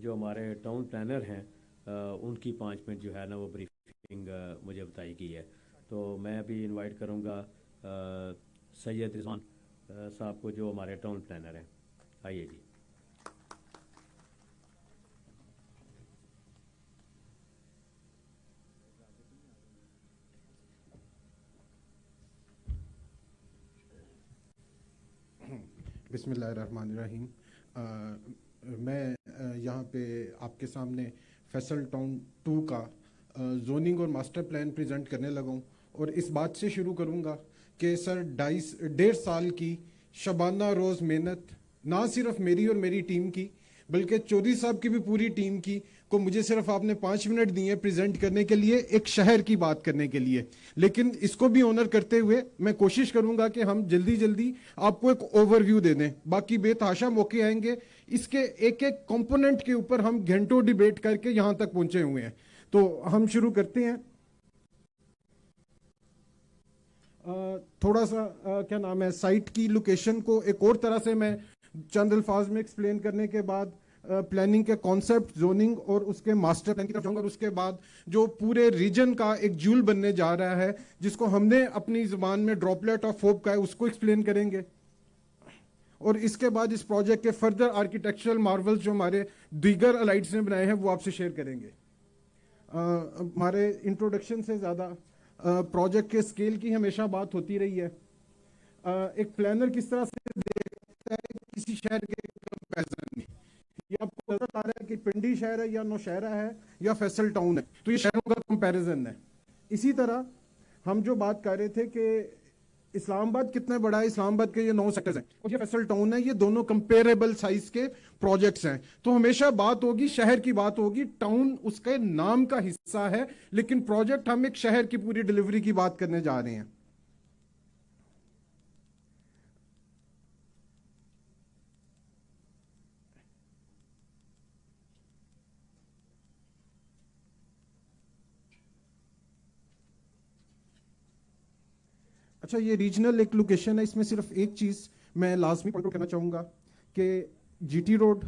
जो हमारे town planner हैं उनकी 5 मिनट जो है ना वो ब्रीफिंग मुझे बताई गई है। तो मैं अभी इनवाइट करूँगा सैयद रिजवान साहब को, जो हमारे टाउन प्लानर हैं। आइए जी। बिस्मिल्लाहिर्रहमानिर्रहीम। मैं यहाँ पे आपके सामने फैसल टाउन 2 का जोनिंग और मास्टर प्लान प्रेजेंट करने लगा हूँ, और इस बात से शुरू करूँगा कि सर 1.5 साल की शबाना रोज़ मेहनत ना सिर्फ मेरी और मेरी टीम की, बल्कि चौधरी साहब की भी पूरी टीम की, को मुझे सिर्फ आपने 5 मिनट दिए प्रेजेंट करने के लिए, एक शहर की बात करने के लिए। लेकिन इसको भी ऑनर करते हुए मैं कोशिश करूंगा कि हम जल्दी जल्दी आपको एक ओवरव्यू दे दें। बाकी बेतहाशा मौके आएंगे, इसके एक एक कंपोनेंट के ऊपर हम घंटों डिबेट करके यहां तक पहुंचे हुए हैं। तो हम शुरू करते हैं। थोड़ा सा क्या नाम है, साइट की लोकेशन को एक और तरह से मैं चंद अल्फाज में एक्सप्लेन करने के बाद प्लानिंग के कॉन्सेप्ट, जोनिंग और उसके मास्टर प्लान की तरफ जाऊंगा, और उसके बाद जो पूरे रीजन का एक जूल बनने जा रहा है, जिसको हमने अपनी जुबान में ड्रॉपलेट ऑफ होप का है, उसको एक्सप्लेन करेंगे। और इसके बाद इस प्रोजेक्ट के फर्दर आर्किटेक्चरल मार्वल्स जो हमारे दीगर अलाइट्स ने बनाए हैं वो आपसे शेयर करेंगे। हमारे इंट्रोडक्शन से ज़्यादा प्रोजेक्ट के स्केल की हमेशा बात होती रही है। एक प्लानर किस तरह से देखता है किसी शहर के कंपैरिजन में, ये आपको नजर आ रहा है कि पिंडी शहर है या नौशहरा है या फैसल टाउन है, तो ये शहरों का कंपैरिजन है। इसी तरह हम जो बात कर रहे थे कि इस्लामाबाद कितना बड़ा है, इस्लामाबाद के ये 9 सेक्टर्स हैं और ये फैसल टाउन है, ये दोनों कंपेरेबल साइज के प्रोजेक्ट्स हैं। तो हमेशा बात होगी शहर की, बात होगी, टाउन उसके नाम का हिस्सा है, लेकिन प्रोजेक्ट हम एक शहर की पूरी डिलीवरी की बात करने जा रहे हैं। अच्छा, ये रीजनल एक लोकेशन है, इसमें सिर्फ एक चीज मैं लाजमी पॉइंट आउट करना चाहूंगा कि जीटी रोड,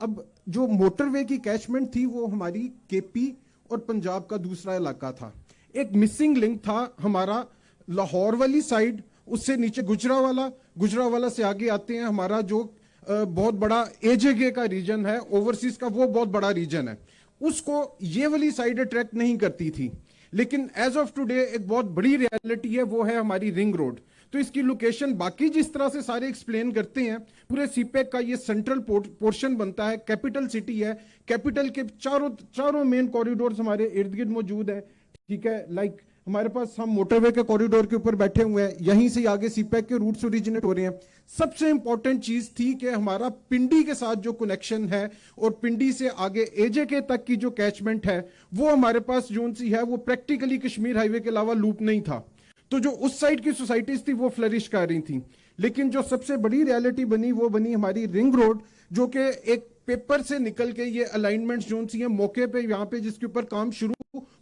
अब जो मोटरवे की कैचमेंट थी वो हमारी केपी और पंजाब का दूसरा इलाका था। एक मिसिंग लिंक था हमारा लाहौर वाली साइड, उससे नीचे गुजरावाला, गुजरावाला से आगे आते हैं हमारा जो बहुत बड़ा एजेके का रीजन है, ओवरसीज का वो बहुत बड़ा रीजन है, उसको ये वाली साइड अट्रैक्ट नहीं करती थी। लेकिन एज ऑफ टुडे एक बहुत बड़ी रियलिटी है, वो है हमारी रिंग रोड। तो इसकी लोकेशन बाकी जिस तरह से सारे एक्सप्लेन करते हैं, पूरे सीपेक का ये सेंट्रल पोर्शन बनता है, कैपिटल सिटी है, कैपिटल के चारों चारों मेन कॉरिडोर्स हमारे इर्द गिर्द मौजूद है। ठीक है, लाइक हमारे पास, हम मोटरवे के कॉरिडोर के ऊपर बैठे हुए हैं, यहीं से आगे सीपेक के रूट्स ओरिजिनेट हो रहे हैं। सबसे इंपॉर्टेंट चीज थी कि हमारा पिंडी के साथ जो कनेक्शन है और पिंडी से आगे एजेके तक की जो कैचमेंट है, वो हमारे पास जोन सी है, वो प्रैक्टिकली कश्मीर हाईवे के अलावा लूप नहीं था। तो जो उस साइड की सोसाइटीज थी वो फ्लरिश कर रही थी। लेकिन जो सबसे बड़ी रियलिटी बनी वो बनी हमारी रिंग रोड, जो कि एक पेपर से निकल के ये अलाइनमेंट्स जोन सी है मौके पे यहाँ पे, जिसके ऊपर काम शुरू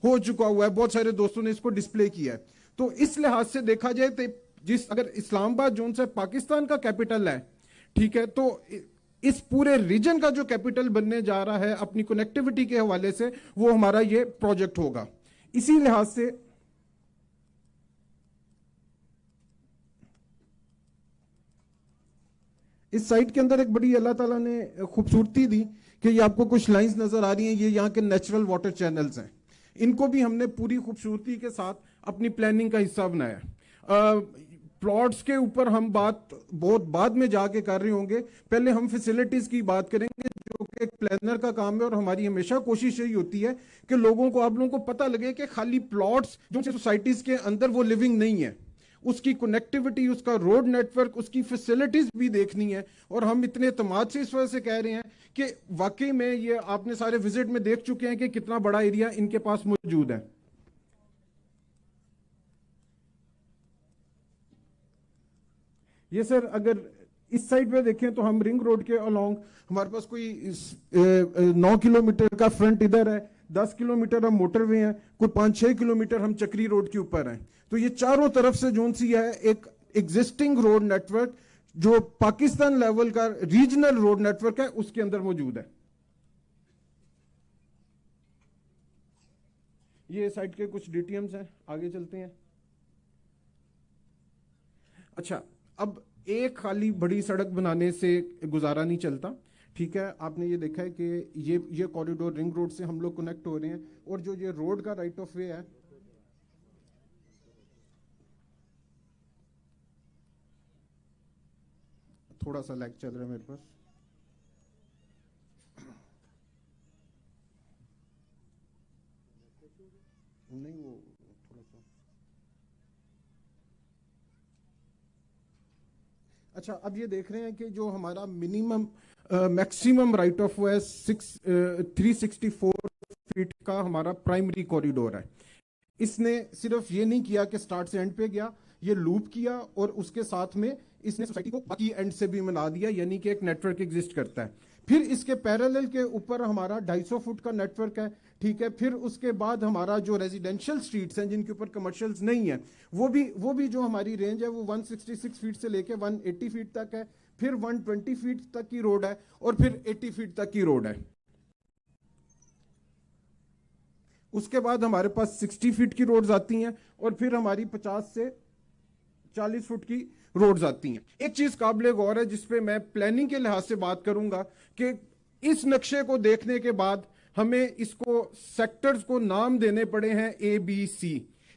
हो चुका हुआ है, बहुत सारे दोस्तों ने इसको डिस्प्ले किया है। तो इस लिहाज से देखा जाए तो जिस, अगर इस्लामाबाद जोन से पाकिस्तान का कैपिटल है, ठीक है, तो इस पूरे रीजन का जो कैपिटल बनने जा रहा है अपनी कनेक्टिविटी के हवाले से, वो हमारा ये प्रोजेक्ट होगा। इसी लिहाज से इस साइट के अंदर एक बड़ी अल्लाह ताला ने खूबसूरती दी कि ये आपको कुछ लाइंस नजर आ रही हैं, ये यहाँ के नेचुरल वाटर चैनल्स हैं। इनको भी हमने पूरी खूबसूरती के साथ अपनी प्लानिंग का हिस्सा बनाया। प्लॉट्स के ऊपर हम बात बहुत बाद में जाके कर रहे होंगे, पहले हम फैसिलिटीज की बात करेंगे, जो कि एक प्लानर का काम है। और हमारी हमेशा कोशिश यही होती है कि लोगों को, आप लोगों को पता लगे कि खाली प्लॉट्स जो सोसाइटीज के अंदर वो लिविंग नहीं है, उसकी कनेक्टिविटी, उसका रोड नेटवर्क, उसकी फैसिलिटीज भी देखनी है। और हम इतने एतमाद से इस वजह से कह रहे हैं कि वाकई में ये आपने सारे विजिट में देख चुके हैं कि कितना बड़ा एरिया इनके पास मौजूद है। ये सर अगर इस साइड पे देखें तो हम रिंग रोड के अलोंग, हमारे पास कोई 9 किलोमीटर का फ्रंट इधर है, 10 किलोमीटर हम मोटरवे हैं, कोई 5-6 किलोमीटर हम चक्री रोड के ऊपर हैं। तो ये चारों तरफ से जोन सी है एक एग्जिस्टिंग रोड नेटवर्क, जो पाकिस्तान लेवल का रीजनल रोड नेटवर्क है, उसके अंदर मौजूद है। ये साइट के कुछ डीटीएम्स हैं, आगे चलते हैं। अच्छा, अब एक खाली बड़ी सड़क बनाने से गुजारा नहीं चलता, ठीक है। आपने ये देखा है कि ये कॉरिडोर रिंग रोड से हम लोग कनेक्ट हो रहे हैं, और जो ये रोड का राइट ऑफ वे है, थोड़ा सा लैग चल रहा है मेरे पास। नहीं, वो थोड़ा सा। अच्छा, अब ये देख रहे हैं कि जो हमारा minimum maximum right of way 364 feet का हमारा प्राइमरी कॉरिडोर है। इसने सिर्फ ये नहीं किया कि स्टार्ट से एंड पे गया, ये लूप किया और उसके साथ में इसने सोसाइटी को बाकी एंड से भी मिला दिया, यानी कि एक नेटवर्क एग्जिस्ट करता है। फिर इसके पैरेलल के ऊपर हमारा 250 फुट का नेटवर्क है, ठीक है। फिर उसके बाद हमारा जो रेजिडेंशियल स्ट्रीट्स हैं जिनके ऊपर कमर्शियल्स नहीं है, वो भी जो हमारी रेंज है वो 166 फीट से लेके 180 फीट तक है। फिर 120 फीट तक की रोड है, और फिर 80 फीट तक की रोड है। उसके बाद हमारे पास 60 फीट की रोड्स आती हैं, और फिर हमारी 50 से 40 फुट की रोड्स आती हैं। एक चीज काबिले गौर है जिसपे मैं प्लानिंग के लिहाज से बात करूंगा कि इस नक्शे को देखने के बाद हमें इसको सेक्टर्स को नाम देने पड़े हैं ए बी सी,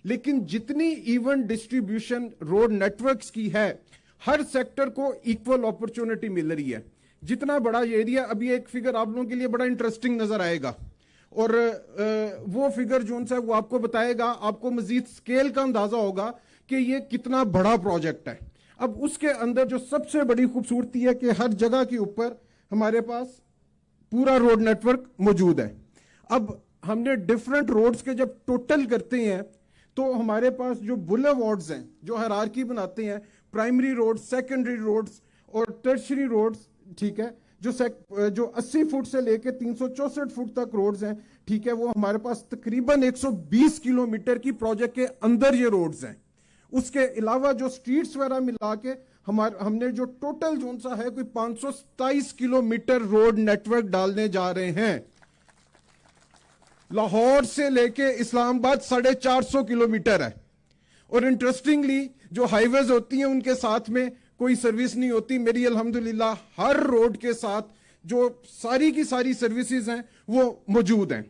लेकिन जितनी इवन डिस्ट्रीब्यूशन रोड नेटवर्क्स की है, हर सेक्टर को इक्वल अपॉर्चुनिटी मिल रही है। जितना बड़ा एरिया, अभी एक फिगर आप लोगों के लिए बड़ा इंटरेस्टिंग नजर आएगा, और वो फिगर जो सा वो आपको बताएगा, आपको मजीद स्केल का अंदाजा होगा कि ये कितना बड़ा प्रोजेक्ट है। अब उसके अंदर जो सबसे बड़ी खूबसूरती है कि हर जगह के ऊपर हमारे पास पूरा रोड नेटवर्क मौजूद है। अब हमने डिफरेंट रोड्स के जब टोटल करते हैं, तो हमारे पास जो बुलेवार्ड्स हैं, जो हायरार्की बनाते हैं, प्राइमरी रोड, सेकेंडरी रोड्स और टर्शरी रोड्स, ठीक है, जो 80 फुट से लेके 364 फुट तक रोड्स हैं, ठीक है, वो हमारे पास तकरीबन 120 किलोमीटर की प्रोजेक्ट के अंदर ये रोड्स हैं। उसके अलावा जो स्ट्रीट्स वगैरह मिला के हमने जो टोटल जोन सा है कोई 527 किलोमीटर रोड नेटवर्क डालने जा रहे हैं। लाहौर से लेके इस्लामाबाद 450 किलोमीटर है, और इंटरेस्टिंगली जो हाईवेज होती हैं उनके साथ में कोई सर्विस नहीं होती। मेरी अल्हम्दुलिल्लाह हर रोड के साथ जो सारी की सारी सर्विसेज हैं वो मौजूद हैं।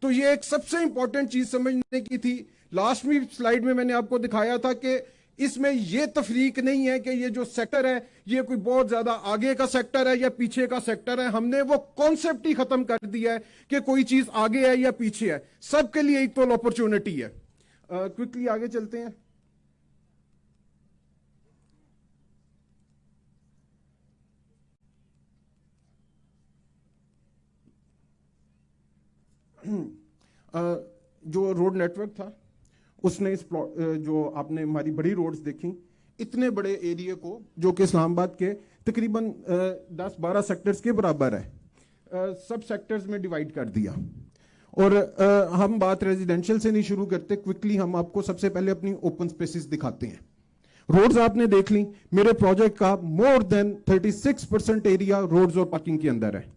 तो ये एक सबसे इंपॉर्टेंट चीज समझने की थी। लास्ट में स्लाइड में मैंने आपको दिखाया था कि इसमें यह तफरीक नहीं है कि ये जो सेक्टर है ये कोई बहुत ज्यादा आगे का सेक्टर है या पीछे का सेक्टर है। हमने वो कॉन्सेप्ट ही खत्म कर दिया है कि कोई चीज आगे है या पीछे है, सबके लिए इक्वल अपॉर्चुनिटी है। क्विकली आगे चलते हैं। जो रोड नेटवर्क था उसने इस जो आपने हमारी बड़ी रोड्स देखी, इतने बड़े एरिया को जो कि इस्लामाबाद के तकरीबन 10-12 सेक्टर्स के बराबर है, सब सेक्टर्स में डिवाइड कर दिया। और हम बात रेजिडेंशियल से नहीं शुरू करते, क्विकली हम आपको सबसे पहले अपनी ओपन स्पेसिस दिखाते हैं। रोड्स आपने देख ली, मेरे प्रोजेक्ट का मोर देन 36% एरिया रोड्स और पार्किंग के अंदर है।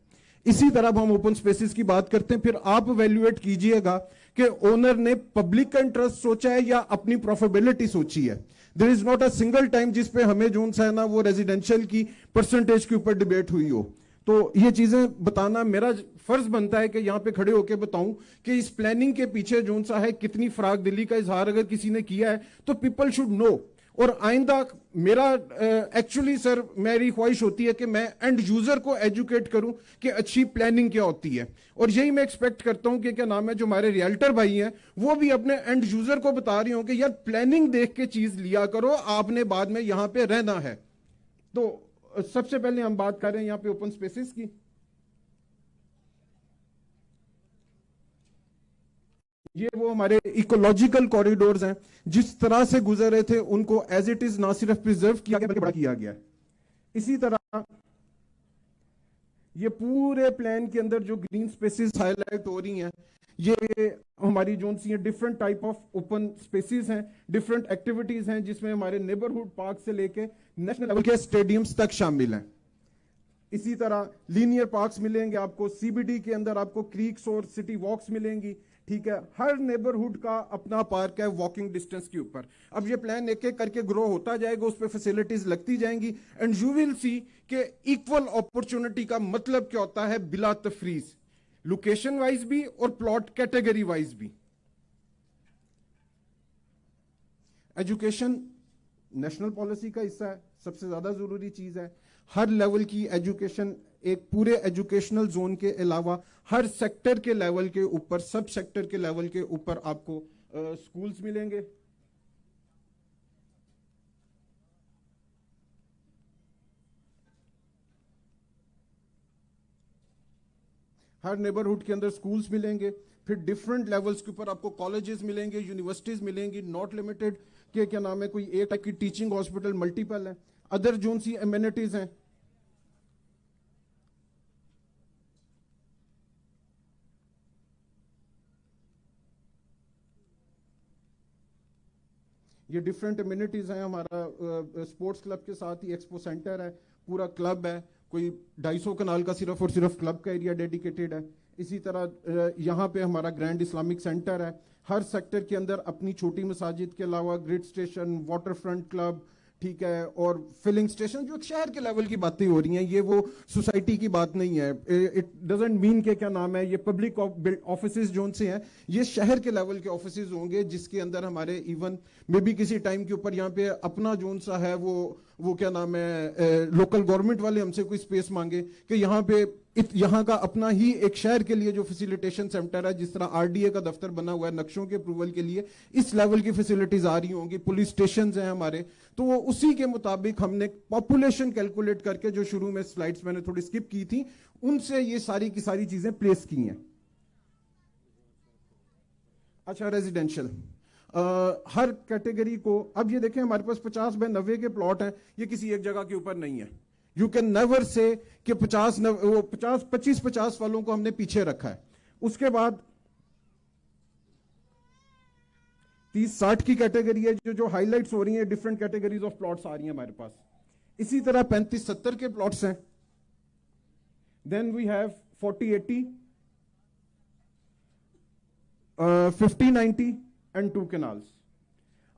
इसी तरह हम ओपन स्पेसिस की बात करते हैं, फिर आप वैल्यूएट कीजिएगा कि ओनर ने पब्लिक का इंटरेस्ट सोचा है या अपनी प्रॉफिटेबिलिटी सोची है। There is not a single time जिस पे हमें जो है ना वो रेजिडेंशियल की परसेंटेज के ऊपर डिबेट हुई हो। तो ये चीजें बताना मेरा फर्ज बनता है कि यहां पे खड़े होकर बताऊं कि इस प्लानिंग के पीछे जो सा है कितनी फराग दिली का इजहार अगर किसी ने किया है तो पीपल शुड नो। और आइंदा मेरा एक्चुअली सर मेरी ख्वाहिश होती है कि मैं एंड यूजर को एजुकेट करूं कि अच्छी प्लानिंग क्या होती है, और यही मैं एक्सपेक्ट करता हूं कि क्या नाम है जो हमारे रियल्टर भाई हैं वो भी अपने एंड यूजर को बता रही हों कि यार प्लानिंग देख के चीज लिया करो, आपने बाद में यहां पे रहना है। तो सबसे पहले हम बात कर रहे हैं यहां पे ओपन स्पेसिस की। ये वो हमारे इकोलॉजिकल कॉरिडोर्स हैं, जिस तरह से गुजर रहे थे उनको एज इट इज ना सिर्फ प्रिजर्व किया गया बल्कि बड़ा किया गया। इसी तरह ये पूरे प्लान के अंदर जो ग्रीन स्पेसेस हाईलाइट हो रही हैं, ये हमारी जो सी different type of open spaces हैं, डिफरेंट एक्टिविटीज हैं, जिसमें हमारे नेबरहुड पार्क से लेके नेशनल लेवल के स्टेडियम्स तक शामिल हैं। इसी तरह लीनियर पार्क्स मिलेंगे आपको, सीबीडी के अंदर आपको क्रीक्स और सिटी वॉक्स मिलेंगी, ठीक है, हर नेबरहुड का अपना पार्क है वॉकिंग डिस्टेंस के ऊपर। अब ये प्लान एक एक करके ग्रो होता जाएगा, उस पर फैसिलिटीज लगती जाएंगी, एंड यू विल सी कि इक्वल अपॉर्चुनिटी का मतलब क्या होता है बिला तफरीज, लोकेशन वाइज भी और प्लॉट कैटेगरी वाइज भी। एजुकेशन नेशनल पॉलिसी का हिस्सा है, सबसे ज्यादा जरूरी चीज है। हर लेवल की एजुकेशन, एक पूरे एजुकेशनल जोन के अलावा हर सेक्टर के लेवल के ऊपर, सब सेक्टर के लेवल के ऊपर आपको स्कूल्स मिलेंगे। हर नेबरहुड के अंदर स्कूल्स मिलेंगे, फिर डिफरेंट लेवल्स के ऊपर आपको कॉलेजेस मिलेंगे, यूनिवर्सिटीज मिलेंगी, नॉट लिमिटेड के क्या नाम है, कोई एक टाइप की टीचिंग हॉस्पिटल, मल्टीपल है। अदर जोन सी एमिनिटीज हैं, ये डिफरेंट एमिनिटीज हैं। हमारा स्पोर्ट्स क्लब के साथ ही एक्सपो सेंटर है, पूरा क्लब है, कोई 250 कनाल का सिर्फ और सिर्फ क्लब का एरिया डेडिकेटेड है। इसी तरह यहाँ पे हमारा ग्रैंड इस्लामिक सेंटर है। हर सेक्टर के अंदर अपनी छोटी मसाजिद के अलावा grid station, water front club, ठीक है, और फिलिंग स्टेशन, जो एक शहर के लेवल की बातें हो रही हैं, ये वो सोसाइटी की बात नहीं है। इट डजंट मीन के क्या नाम है, ये पब्लिक ऑफिसेज जोन से हैं, ये शहर के लेवल के ऑफिसेज होंगे, जिसके अंदर हमारे इवन मे बी किसी टाइम के ऊपर यहाँ पे अपना जोन सा है वो क्या नाम है, लोकल गवर्नमेंट वाले हमसे कोई स्पेस मांगे कि यहाँ पे यहाँ का अपना ही एक शहर के लिए जो फैसिलिटेशन सेंटर है, जिस तरह आरडीए का दफ्तर बना हुआ है नक्शों के अप्रूवल के लिए, इस लेवल की फैसिलिटीज आ रही होंगी। पुलिस स्टेशन हैं हमारे, तो वो उसी के मुताबिक हमने पॉपुलेशन कैलकुलेट करके, जो शुरू में स्लाइड्स मैंने थोड़ी स्किप की थी, उनसे ये सारी की सारी चीजें प्लेस की हैं। अच्छा, रेजिडेंशियल हर कैटेगरी को, अब ये देखें हमारे पास 50 बाय 90 के प्लॉट हैं, ये किसी एक जगह के ऊपर नहीं है। यू कैन नेवर से कि 25 वालों को हमने पीछे रखा है। उसके बाद 30-60 की कैटेगरी है, जो हाईलाइट्स हो रही हैं, डिफरेंट कैटेगरीज ऑफ प्लॉट्स आ रही हैं हमारे पास। इसी तरह 35-70 के प्लॉट्स हैं। Then we have 40-80, 50-90 and 2 canals.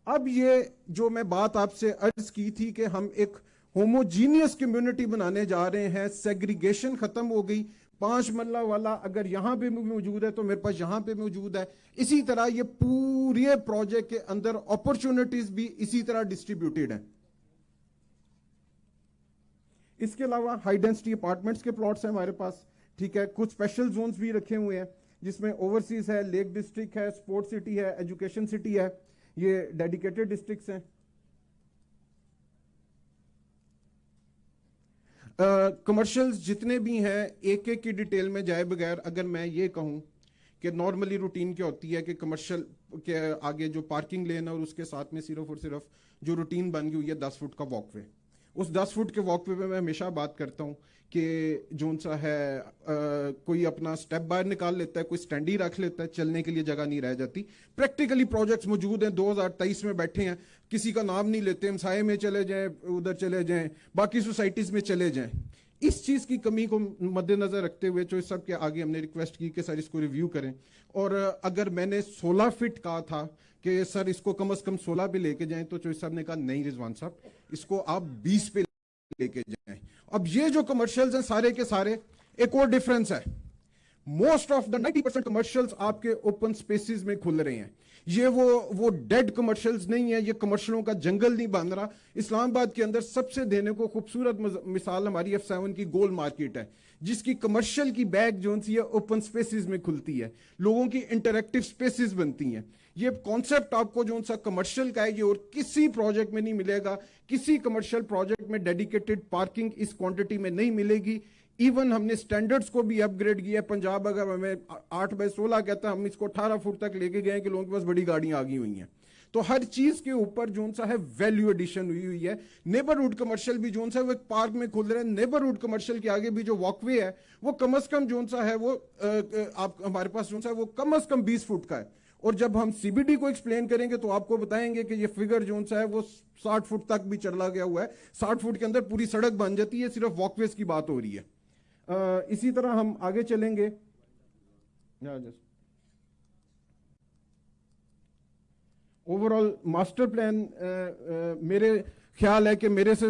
अब ये जो मैं बात आपसे अर्ज की थी कि हम एक होमोजीनियस कम्युनिटी बनाने जा रहे हैं, सेग्रीगेशन खत्म हो गई। 5 मरला वाला अगर यहां पे मौजूद है तो मेरे पास यहां पे मौजूद है। इसी तरह ये पूरे प्रोजेक्ट के अंदर अपॉर्चुनिटीज भी इसी तरह डिस्ट्रीब्यूटेड हैं। इसके अलावा हाई डेंसिटी अपार्टमेंट्स के प्लॉट्स हैं हमारे पास, ठीक है। कुछ स्पेशल जोन्स भी रखे हुए हैं, जिसमें ओवरसीज है, लेक डिस्ट्रिक्ट है, स्पोर्ट सिटी है, एजुकेशन सिटी है, ये डेडिकेटेड डिस्ट्रिक्ट्स हैं। कमर्शियल्स जितने भी हैं, एक एक की डिटेल में जाए बगैर अगर मैं ये कहूं कि नॉर्मली रूटीन क्या होती है कि कमर्शियल के आगे जो पार्किंग लेन है और उसके साथ में सिर्फ और सिर्फ जो रूटीन बन गई हुई है 10 फुट का वॉकवे, उस 10 फुट के वॉकवे पे मैं हमेशा बात करता हूं कि जोन सा है कोई अपना स्टेप बाहर निकाल लेता है, कोई स्टैंडी रख लेता है, चलने के लिए जगह नहीं रह जाती। प्रैक्टिकली प्रोजेक्ट्स मौजूद हैं, 2023 में बैठे हैं, किसी का नाम नहीं लेते, हमसाये में चले जाएं, उधर चले जाएं, बाकी सोसाइटीज में चले जाएं। इस चीज की कमी को मद्देनजर रखते हुए चोइस साहब के आगे हमने रिक्वेस्ट की कि सर इसको रिव्यू करें। और अगर मैंने 16 फीट कहा था कि सर इसको कम से कम 16 पे लेके जाएं, तो चोइस साहब ने कहा नहीं रिजवान साहब, इसको आप 20 पे लेके जाएं। अब ये जो कमर्शियल्स हैं सारे के सारे, एक और डिफरेंस है, मोस्ट ऑफ द 90% कमर्शियल्स आपके ओपन स्पेसिस में खुल रहे हैं। ये वो डेड कमर्शियल्स नहीं है, ये कमर्शियलों का जंगल नहीं बन रहा। इस्लामाबाद के अंदर सबसे देने को खूबसूरत मिसाल हमारी F7 की गोल मार्केट है, जिसकी कमर्शियल की बैग जो सी है ओपन स्पेसिस में खुलती है, लोगों की इंटरैक्टिव स्पेसिस बनती हैं। ये कॉन्सेप्ट आपको जो सा कमर्शियल का है, ये और किसी प्रोजेक्ट में नहीं मिलेगा। किसी कमर्शियल प्रोजेक्ट में डेडिकेटेड पार्किंग इस क्वांटिटी में नहीं मिलेगी। इवन हमने स्टैंडर्ड्स को भी अपग्रेड किया है। पंजाब अगर हमें 8 बाय 16 कहता है, हम इसको 18 फुट तक लेके गए कि लोगों के पास बड़ी गाड़ियां आ गई हुई हैं। तो हर चीज के ऊपर जो सा है वैल्यू एडिशन हुई हुई है। नेबरहुड कमर्शियल भी जो सा है वो एक पार्क में खुल रहे हैं। नेबरहुड कमर्शियल के आगे भी जो वॉकवे है वो कम से कम जो सा है वो आप हमारे पास जो सा है वो कम से कम 20 फुट का है। और जब हम सीबीडी को एक्सप्लेन करेंगे तो आपको बताएंगे कि ये फिगर जो सा है वो 60 फुट तक भी चला गया हुआ है। 60 फुट के अंदर पूरी सड़क बन जाती है, सिर्फ वॉकवेज की बात हो रही है। इसी तरह हम आगे चलेंगे। ओवरऑल मास्टर प्लान मेरे ख्याल है कि मेरे से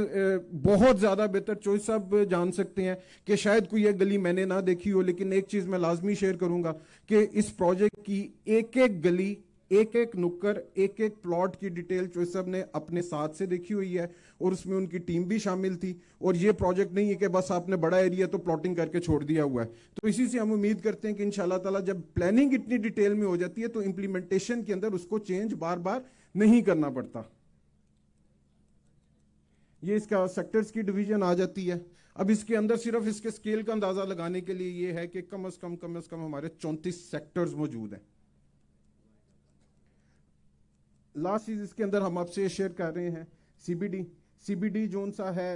बहुत ज्यादा बेहतर चॉइस साहब जान सकते हैं कि शायद कोई एक गली मैंने ना देखी हो, लेकिन एक चीज मैं लाजमी शेयर करूंगा कि इस प्रोजेक्ट की एक एक गली, एक एक नुक्कड़, एक एक प्लॉट की डिटेल चॉइस साहब ने अपने साथ से देखी हुई है और उसमें उनकी टीम भी शामिल थी। और ये प्रोजेक्ट नहीं है कि बस आपने बड़ा एरिया तो प्लॉटिंग करके छोड़ दिया हुआ है। तो इसी से हम उम्मीद करते हैं कि इंशाल्लाह ताला जब प्लानिंग इतनी डिटेल में हो जाती है तो इंप्लीमेंटेशन के अंदर उसको चेंज बार बार नहीं करना पड़ता। ये इसका सेक्टर्स की डिवीजन आ जाती है। अब इसके अंदर सिर्फ इसके स्केल का अंदाजा लगाने के लिए ये है कि कम से कम हमारे 34 सेक्टर्स मौजूद हैं। लास्ट चीज इसके अंदर हम आपसे शेयर कर रहे हैं सीबीडी जोन सा है।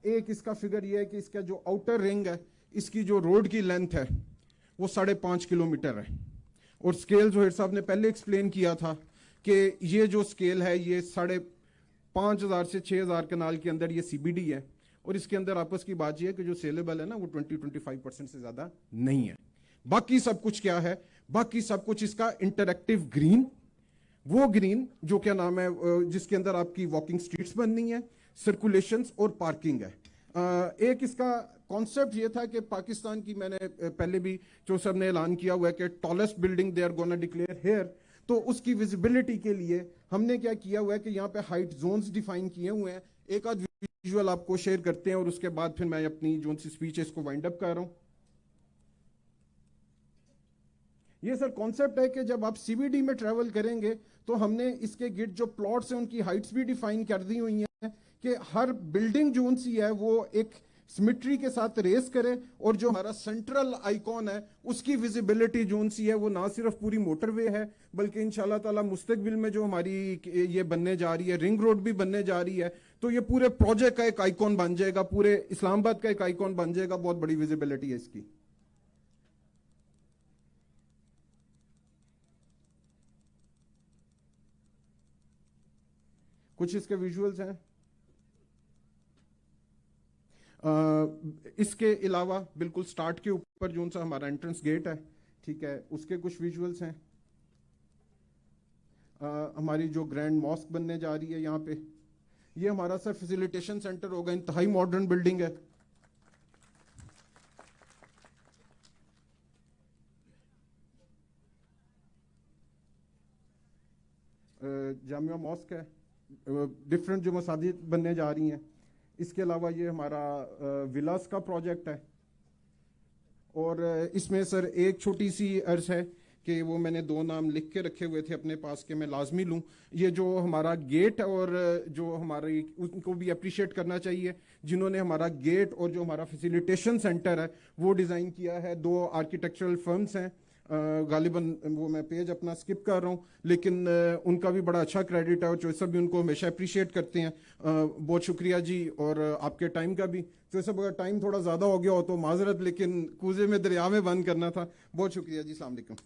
एक इसका फिगर ये है कि इसका जो आउटर रिंग है, इसकी जो रोड की लेंथ है वो 5.5 किलोमीटर है। और स्केल जो हेड साहब ने पहले एक्सप्लेन किया था कि ये जो स्केल है ये 5,500 से 6,000 कनाल के अंदर ये सीबीडी है। और इसके अंदर आपस की बात ये है कि जो सेलेबल है ना वो 20-25% से ज्यादा नहीं है। बाकी सब कुछ क्या है? बाकी सब कुछ इसका इंटरएक्टिव ग्रीन, वो ग्रीन जो क्या नाम है जिसके अंदर आपकी वॉकिंग स्ट्रीट्स बननी है, सर्कुलेशंस और पार्किंग है। एक इसका कॉन्सेप्ट ये था कि पाकिस्तान की, मैंने पहले भी जो सर ने ऐलान किया हुआ है कि tallest building they are gonna declare here, तो उसकी विजिबिलिटी के लिए हमने क्या किया हुआ है कि यहाँ पे हाइट जोन्स डिफाइन किए हुए हैं। एक आध विजुअल आपको शेयर करते हैं और उसके बाद फिर मैं अपनी जो सी स्पीच है इसको वाइंड अप कर रहा हूं। ये सर कॉन्सेप्ट है कि जब आप सीबीडी में ट्रेवल करेंगे तो हमने इसके गिट जो प्लॉट्स हैं उनकी हाइट्स भी डिफाइन कर दी हुई हैं कि हर बिल्डिंग जो सी है वो एक सिमेट्री के साथ रेस करे और जो हमारा सेंट्रल आइकॉन है उसकी विजिबिलिटी जो सी है वो ना सिर्फ पूरी मोटरवे है बल्कि इंशाल्लाह ताला मुस्तकबिल में जो हमारी ये बनने जा रही है रिंग रोड भी बनने जा रही है, तो ये पूरे प्रोजेक्ट का एक आइकॉन बन जाएगा, पूरे इस्लामाबाद का एक आइकॉन बन जाएगा। बहुत बड़ी विजिबिलिटी है इसकी। कुछ इसके विजुअल्स हैं। इसके अलावा बिल्कुल स्टार्ट के ऊपर जो सा हमारा एंट्रेंस गेट है, ठीक है, उसके कुछ विजुअल्स हैं। हमारी जो ग्रैंड मॉस्क बनने जा रही है यहाँ पे, ये हमारा सर फैसिलिटेशन सेंटर होगा, इंतहाई मॉडर्न बिल्डिंग है। जामिया मॉस्क है, डिफरेंट जो मसाजिद बनने जा रही हैं। इसके अलावा ये हमारा विलास का प्रोजेक्ट है और इसमें सर एक छोटी सी अर्ज है कि वो मैंने 2 नाम लिख के रखे हुए थे अपने पास कि मैं लाजमी लूँ। ये जो हमारा गेट और जो हमारी, उनको भी अप्रिशिएट करना चाहिए जिन्होंने हमारा गेट और जो हमारा फैसिलिटेशन सेंटर है वो डिज़ाइन किया है। 2 आर्किटेक्चरल फर्म्स हैं, गालिबन वो मैं पेज अपना स्किप कर रहा हूँ, लेकिन उनका भी बड़ा अच्छा क्रेडिट है और जो सब भी उनको हमेशा अप्रिशिएट करते हैं। बहुत शुक्रिया जी, और आपके टाइम का भी। जो सब अगर टाइम थोड़ा ज़्यादा हो गया हो तो माजरत, लेकिन कूजे में दरिया में बंद करना था। बहुत शुक्रिया जी, अस्सलाम वालेकुम।